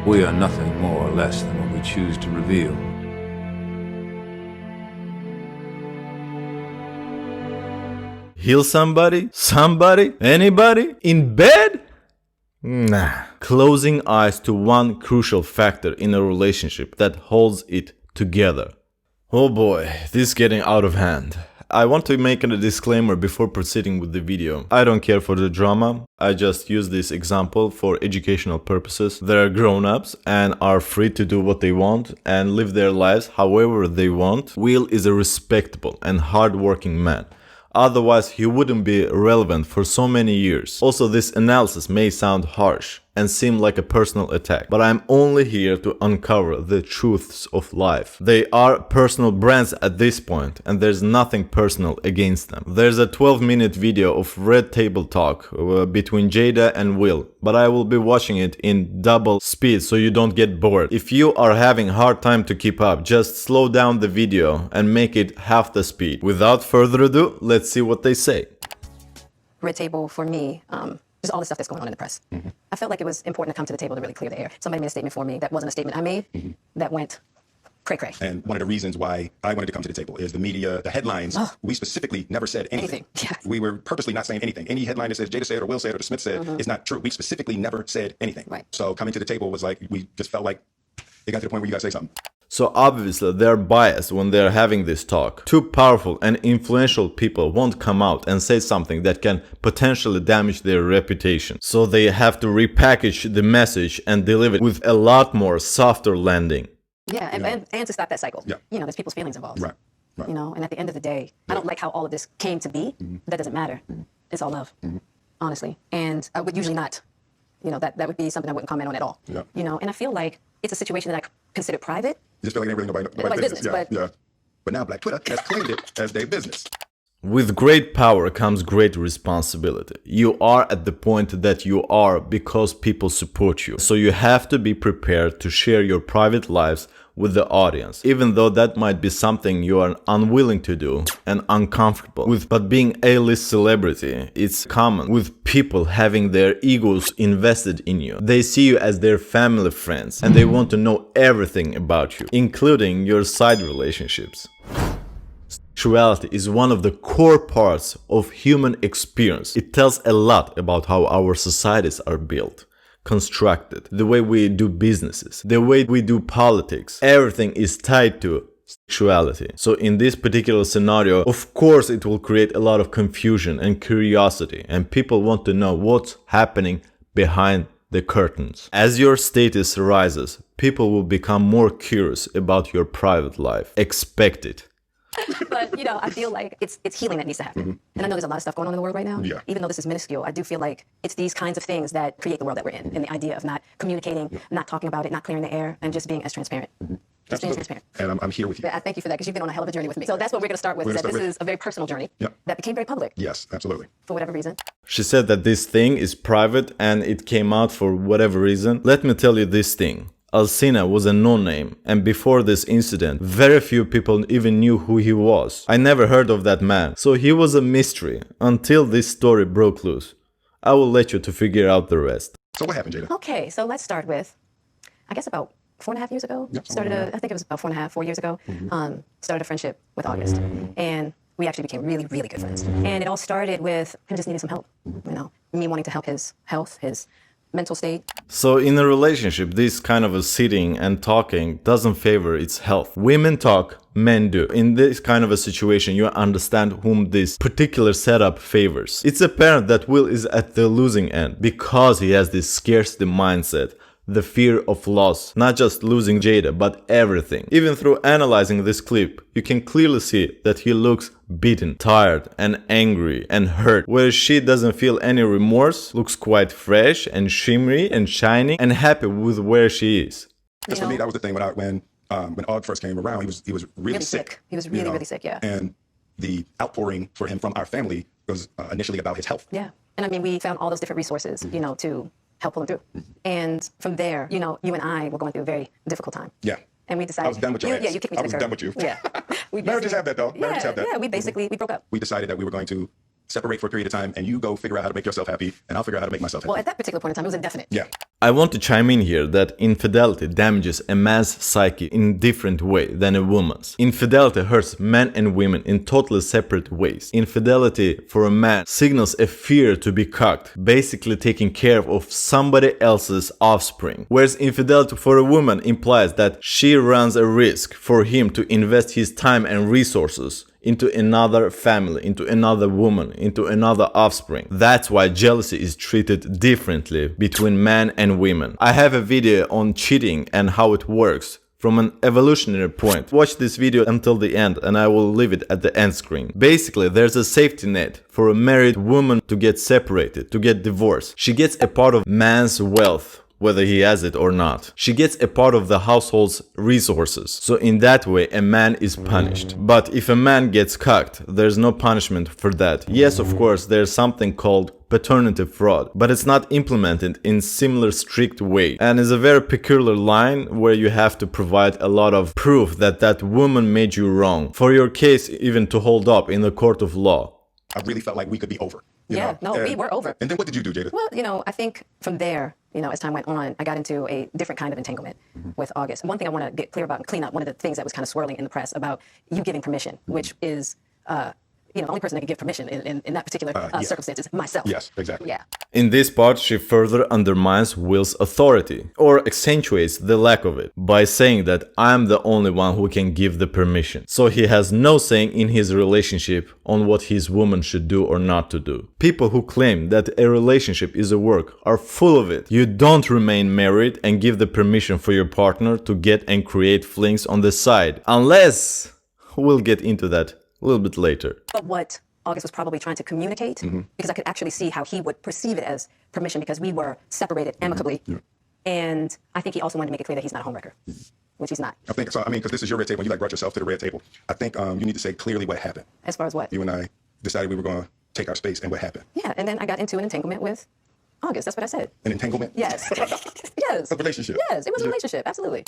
We are nothing more or less than what we choose to reveal. Heal somebody? Somebody? Anybody? In bed? Nah. Closing eyes to one crucial factor in a relationship that holds it together. Oh boy, this is getting out of hand. I want to make a disclaimer before proceeding with the video. I don't care for the drama. I just use this example for educational purposes. They're grown-ups and are free to do what they want and live their lives however they want. Will is a respectable and hardworking man. Otherwise, he wouldn't be relevant for so many years. Also, this analysis may sound harsh and seem like a personal attack, but I'm only here to uncover the truths of life. They are personal brands at this point, and there's nothing personal against them. There's a 12-minute video of red table talk between Jada and Will, but I will be watching it in double speed so you don't get bored. If you are having a hard time to keep up, just slow down the video and make it half the speed. Without further ado, let's see what they say. Red table for me, just all the stuff that's going on in the press. I felt like it was important to come to the table to really clear the air. Somebody made a statement for me that wasn't a statement I made, that went cray-cray. And one of the reasons why I wanted to come to the table is the media, the headlines, we specifically never said anything. Yes. We were purposely not saying anything. Any headline that says Jada said or Will said or the Smith said is not true. We specifically never said anything. Right. So coming to the table was like, we just felt like it got to the point where you got to say something. So obviously they're biased when they're having this talk. Two powerful and influential people won't come out and say something that can potentially damage their reputation. So they have to repackage the message and deliver it with a lot more softer landing. Yeah, and to stop that cycle. Yeah. You know, there's people's feelings involved. Right. You know, and at the end of the day, I don't like how all of this came to be. That doesn't matter. It's all love, honestly. And I would usually not, you know, that would be something I wouldn't comment on at all. Yeah. You know, and I feel like it's a situation that I consider private. You just feel like it ain't really nobody's business. But now Black Twitter has claimed it as their business. With great power comes great responsibility. You are at the point that you are because people support you. So you have to be prepared to share your private lives with the audience, even though that might be something you are unwilling to do and uncomfortable with. But being a list celebrity, it's common with people having their egos invested in you. They see you as their family friends and they want to know everything about you, including your side relationships. Sexuality is one of the core parts of human experience. It tells a lot about how our societies are built, constructed, the way we do businesses, the way we do politics. Everything is tied to sexuality. So in this particular scenario, of course it will create a lot of confusion and curiosity, and people want to know what's happening behind the curtains. As your status rises, people will become more curious about your private life. Expect it. But, you know, I feel like it's healing that needs to happen. And I know there's a lot of stuff going on in the world right now. Yeah. Even though this is minuscule, I do feel like it's these kinds of things that create the world that we're in. And the idea of not communicating, not talking about it, not clearing the air, and just being as transparent. Just being transparent. And I'm here with you. I thank you for that, because you've been on a hell of a journey with me. So that's what we're going to start with, is that this is a very personal journey that became very public. Yes, absolutely. For whatever reason. She said that this thing is private and it came out for whatever reason. Let me tell you this thing. Alsina was a no-name, and before this incident, very few people even knew who he was. I never heard of that man, so he was a mystery until this story broke loose. I will let you to figure out the rest. So what happened, Jada? Okay, so let's start with, I guess about 4.5 years ago. Yep, I think it was about 4 years ago. Started a friendship with August, and we actually became really, really good friends. And it all started with him just needing some help. You know, me wanting to help his health, his mental state. So in a relationship, this kind of a sitting and talking doesn't favor its health. Women talk, men do. In this kind of a situation, you understand whom this particular setup favors. It's apparent that Will is at the losing end because he has this scarcity mindset. The fear of loss, not just losing Jada, but everything. Even through analyzing this clip, you can clearly see that he looks beaten, tired, and angry, and hurt. Whereas she doesn't feel any remorse, looks quite fresh, and shimmery, and shining, and happy with where she is. Because for me, that was the thing when Aug first came around, he was really sick. He was really, really sick, yeah. And the outpouring for him from our family was initially about his health. Yeah, and I mean, we found all those different resources, you know, to help pull him through. And from there, you know, you and I were going through a very difficult time. Yeah. And we decided. I was done with your ass. Yeah, you kicked me to the curb. I was done with you. Yeah. Marriages have that, though. Marriages have that. Yeah, we broke up. We decided that we were going to separate for a period of time, and you go figure out how to make yourself happy, and I'll figure out how to make myself happy. Well, at that particular point in time, it was indefinite. Yeah. I want to chime in here that infidelity damages a man's psyche in a different way than a woman's. Infidelity hurts men and women in totally separate ways. Infidelity for a man signals a fear to be cocked, basically taking care of somebody else's offspring. Whereas infidelity for a woman implies that she runs a risk for him to invest his time and resources into another family, into another woman, into another offspring. That's why jealousy is treated differently between men and women. I have a video on cheating and how it works from an evolutionary point. Watch this video until the end and I will leave it at the end screen. Basically, there's a safety net for a married woman to get separated, to get divorced. She gets a part of man's wealth, whether he has it or not. She gets a part of the household's resources. So in that way, a man is punished. But if a man gets cucked, there's no punishment for that. Yes, of course, there's something called paternity fraud, but it's not implemented in similar strict way. And it's a very peculiar line where you have to provide a lot of proof that that woman made you wrong for your case even to hold up in the court of law. I really felt like we could be over. You Yeah, know? no, we were over. And then what did you do, Jada? Well, I think from there, as time went on, I got into a different kind of entanglement with August. One thing I want to get clear about and clean up, one of the things that was kind of swirling in the press about you giving permission, which is, the only person that can give permission in that particular circumstance is myself. Yes, exactly. Yeah. In this part, she further undermines Will's authority, or accentuates the lack of it, by saying that I'm the only one who can give the permission. So he has no saying in his relationship on what his woman should do or not to do. People who claim that a relationship is a work are full of it. You don't remain married and give the permission for your partner to get and create flings on the side. Unless, we'll get into that a little bit later. But what August was probably trying to communicate, because I could actually see how he would perceive it as permission because we were separated amicably. And I think he also wanted to make it clear that he's not a homewrecker, which he's not. I think so. I mean, because this is your red table, and you brought yourself to the red table. I think you need to say clearly what happened. As far as what? You and I decided we were going to take our space, and what happened? Yeah, and then I got into an entanglement with August. That's what I said. An entanglement? Yes. Yes. A relationship? Yes, it was a relationship. Absolutely.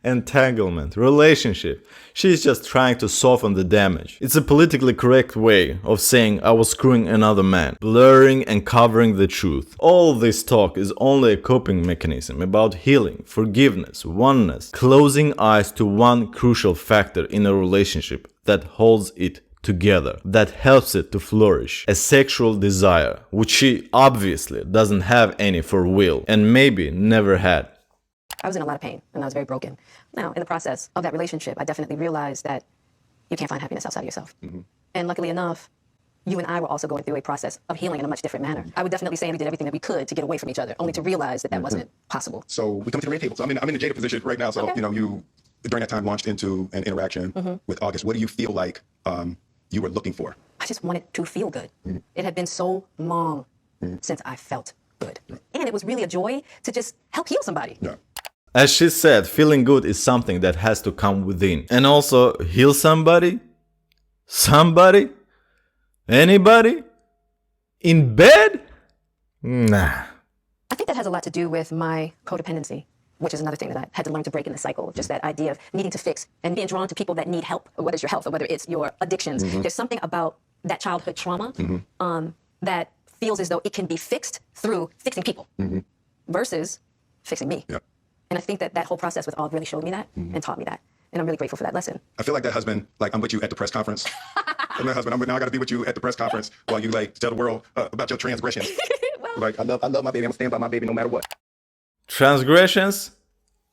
Entanglement, relationship. She's just trying to soften the damage. It's a politically correct way of saying I was screwing another man, blurring and covering the truth. All this talk is only a coping mechanism about healing, forgiveness, oneness, closing eyes to one crucial factor in a relationship that holds it together, that helps it to flourish, a sexual desire, which she obviously doesn't have any for Will, and maybe never had. I was in a lot of pain and I was very broken. Now, in the process of that relationship, I definitely realized that you can't find happiness outside of yourself. And luckily enough, you and I were also going through a process of healing in a much different manner. I would definitely say we did everything that we could to get away from each other, only to realize that that wasn't possible. So we come to the red table. So I'm in the Jada position right now. So, you during that time launched into an interaction with August. What do you feel like you were looking for? I just wanted to feel good. It had been so long since I felt good. And it was really a joy to just help heal somebody. Yeah. As she said, feeling good is something that has to come within. And also, heal somebody? Somebody? Anybody? In bed? Nah. I think that has a lot to do with my codependency, which is another thing that I had to learn to break in the cycle. Just that idea of needing to fix and being drawn to people that need help, whether it's your health or whether it's your addictions. There's something about that childhood trauma that feels as though it can be fixed through fixing people versus fixing me. Yeah. And I think that that whole process with Aug really showed me that and taught me that. And I'm really grateful for that lesson. I feel like that husband, like I'm with you at the press conference. I'm that husband. Now I got to be with you at the press conference while you like tell the world about your transgressions. Like I love my baby. I'm gonna stand by my baby no matter what. Transgressions?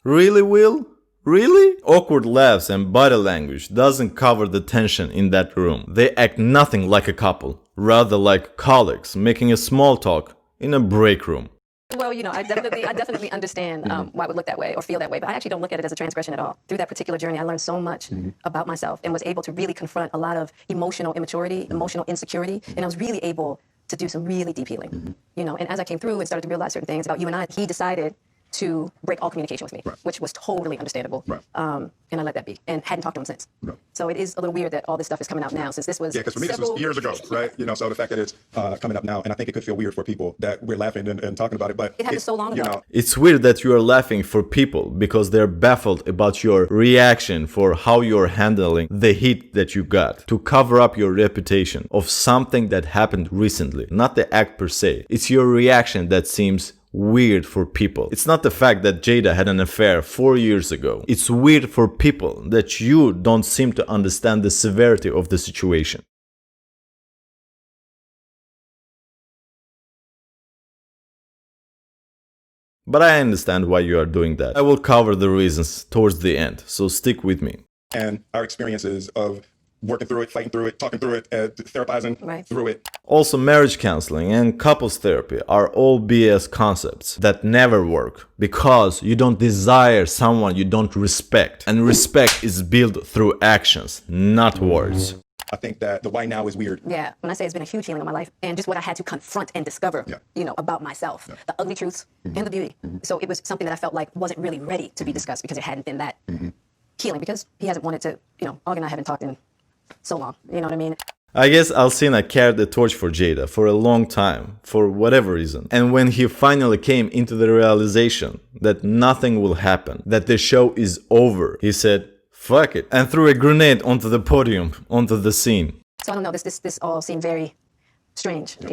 Really, Will? Really? Awkward laughs and body language doesn't cover the tension in that room. They act nothing like a couple, rather like colleagues making a small talk in a break room. Well, I definitely understand why it would look that way or feel that way, but I actually don't look at it as a transgression at all. Through that particular journey, I learned so much about myself and was able to really confront a lot of emotional immaturity, emotional insecurity, and I was really able to do some really deep healing. And as I came through and started to realize certain things about you and I, he decided to break all communication with me, Right. which was totally understandable. Right. And I let that be and hadn't talked to him since. Right. So it is a little weird that all this stuff is coming out now, since this was Yeah, because for me, this was years ago, right? You know, so the fact that it's coming up now, and I think it could feel weird for people that we're laughing and talking about it, but It happened so long you ago. know, It's weird that you are laughing for people because they're baffled about your reaction for how you're handling the heat that you got to cover up your reputation of something that happened recently, not the act per se. It's your reaction that seems weird for people. It's not the fact that Jada had an affair 4 years ago. It's weird for people that you don't seem to understand the severity of the situation. But I understand why you are doing that. I will cover the reasons towards the end, so stick with me. and our experiences of working through it, fighting through it, talking through it, therapizing Right. through it. Also, marriage counseling and couples therapy are all BS concepts that never work because you don't desire someone you don't respect. And respect is built through actions, not words. I think that the why now is weird. Yeah, when I say it's been a huge healing in my life, and just what I had to confront and discover, Yeah. about myself, the ugly truths and the beauty. So it was something that I felt like wasn't really ready to be discussed because it hadn't been that healing, because he hasn't wanted to, Aug and I haven't talked in so long, you know what I mean? I guess Alsina carried the torch for Jada for a long time, for whatever reason. And when he finally came into the realization that nothing will happen, that the show is over, he said, fuck it, and threw a grenade onto the podium, onto the scene. So I don't know, this all seemed very strange, but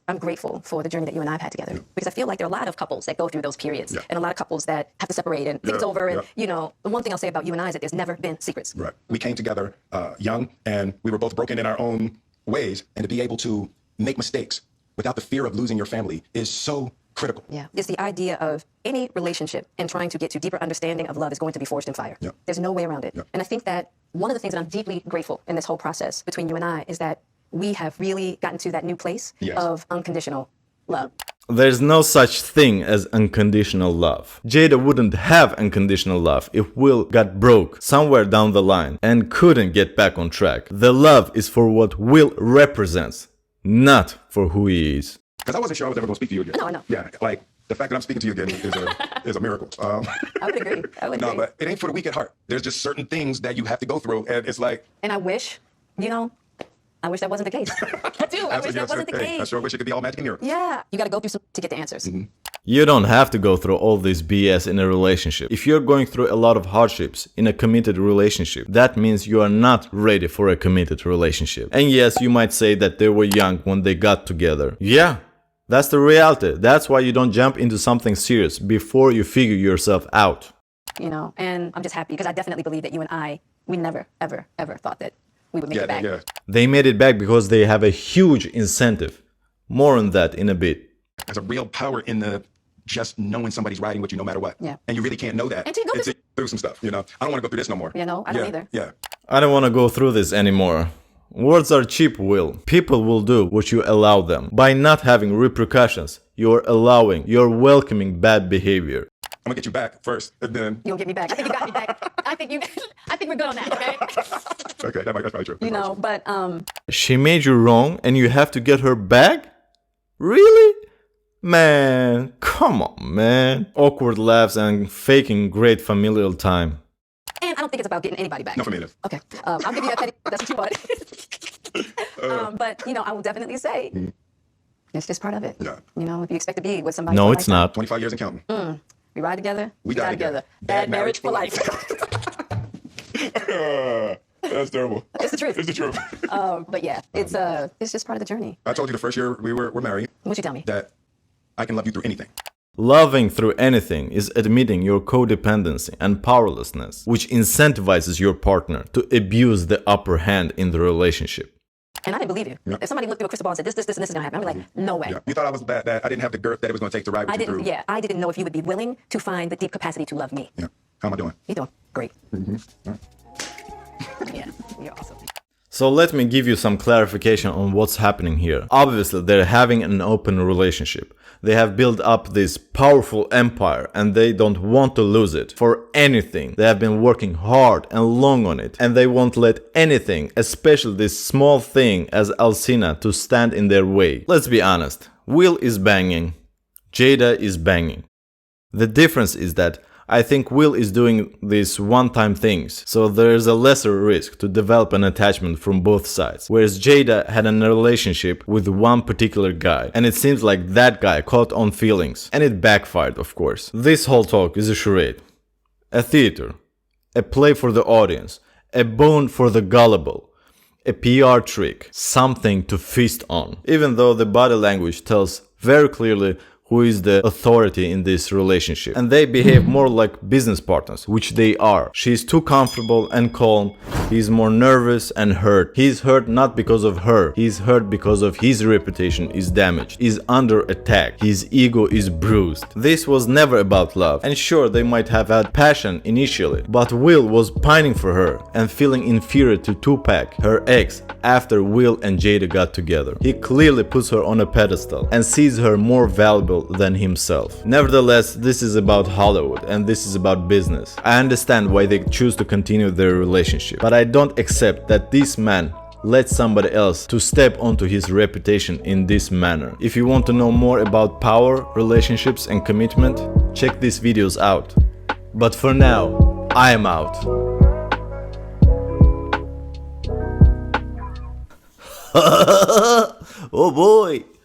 I'm grateful for the journey that you and I have had together, because I feel like there are a lot of couples that go through those periods, and a lot of couples that have to separate and think it's over. And, the one thing I'll say about you and I is that there's never been secrets. Right. We came together young, and we were both broken in our own ways, and to be able to make mistakes without the fear of losing your family is so critical. Yeah. It's the idea of any relationship and trying to get to deeper understanding of love is going to be forged in fire. Yeah. There's no way around it. Yeah. And I think that one of the things that I'm deeply grateful in this whole process between you and I is that we have really gotten to that new place of unconditional love. There's no such thing as unconditional love. Jada wouldn't have unconditional love if Will got broke somewhere down the line and couldn't get back on track. The love is for what Will represents, not for who he is. Because I wasn't sure I was ever going to speak to you again. I know. Yeah, like the fact that I'm speaking to you again is a miracle. I would agree. No, but it ain't for the weak at heart. There's just certain things that you have to go through, and it's like. And I wish, I wish that wasn't the case. I do. I wish that wasn't the case. I sure wish it could be all magic and miracles. Yeah. You got to go through some to get the answers. You don't have to go through all this BS in a relationship. If you're going through a lot of hardships in a committed relationship, that means you are not ready for a committed relationship. And yes, you might say that they were young when they got together. Yeah, that's the reality. That's why you don't jump into something serious before you figure yourself out. And I'm just happy because I definitely believe that you and I, we never, ever, ever thought that we would make it back. Yeah. They made it back because they have a huge incentive. More on that in a bit. There's a real power in the just knowing somebody's riding with you no matter what. Yeah. And you really can't know that Until you go through some stuff. I don't want to go through this no more. I don't either. Yeah. I don't want to go through this anymore. Words are cheap, Will. People will do what you allow them. By not having repercussions, you're welcoming bad behavior. I'm gonna get you back first, and then. You'll get me back. I think you got me back. I think we're good on that, okay? Okay, that's probably true. But She made you wrong and you have to get her back? Really? Man, come on, man. Awkward laughs and faking great familial time. and I don't think it's about getting anybody back. No, for me, it is. Okay. I'll give you that petty. That's what you wanted. But I will definitely say it's just part of it. Yeah. If you expect to be with somebody. No, for a it's lifetime, not. 25 years and counting. We ride together. We die together. Bad marriage for life. That's terrible. It's the truth. It's the truth. But yeah, it's just part of the journey. I told you the first year we were married What'd you tell me? that I can love you through anything. Loving through anything is admitting your codependency and powerlessness, which incentivizes your partner to abuse the upper hand in the relationship. And I didn't believe you. Yeah. If somebody looked through a crystal ball and said, this, and this is going to happen, I'm like, no way. Yeah. You thought I was that I didn't have the girth that it was going to take to ride with you through. I didn't know if you would be willing to find the deep capacity to love me. Yeah. How am I doing? You're doing great. Yeah, you're awesome. So let me give you some clarification on what's happening here. Obviously, they're having an open relationship. They have built up this powerful empire and they don't want to lose it for anything. They have been working hard and long on it, and they won't let anything, especially this small thing as Alsina, to stand in their way. Let's be honest. Will is banging. Jada is banging. The difference is that I think Will is doing these one-time things, so there is a lesser risk to develop an attachment from both sides. Whereas Jada had a relationship with one particular guy, and it seems like that guy caught on feelings, and it backfired, of course. This whole talk is a charade, a theater, a play for the audience, a bone for the gullible, a PR trick, something to feast on. Even though the body language tells very clearly who is the authority in this relationship. And they behave more like business partners, which they are. She's too comfortable and calm. He's more nervous and hurt. He's hurt not because of her. He's hurt because of his reputation is damaged. He's under attack. His ego is bruised. This was never about love. And sure, they might have had passion initially, but Will was pining for her and feeling inferior to Tupac, her ex, after Will and Jada got together. He clearly puts her on a pedestal and sees her more valuable than himself. Nevertheless, this is about Hollywood and this is about business. I understand why they choose to continue their relationship, but I don't accept that this man let somebody else to step onto his reputation in this manner. If you want to know more about power, relationships and commitment, check these videos out. But for now, I am out. Oh boy!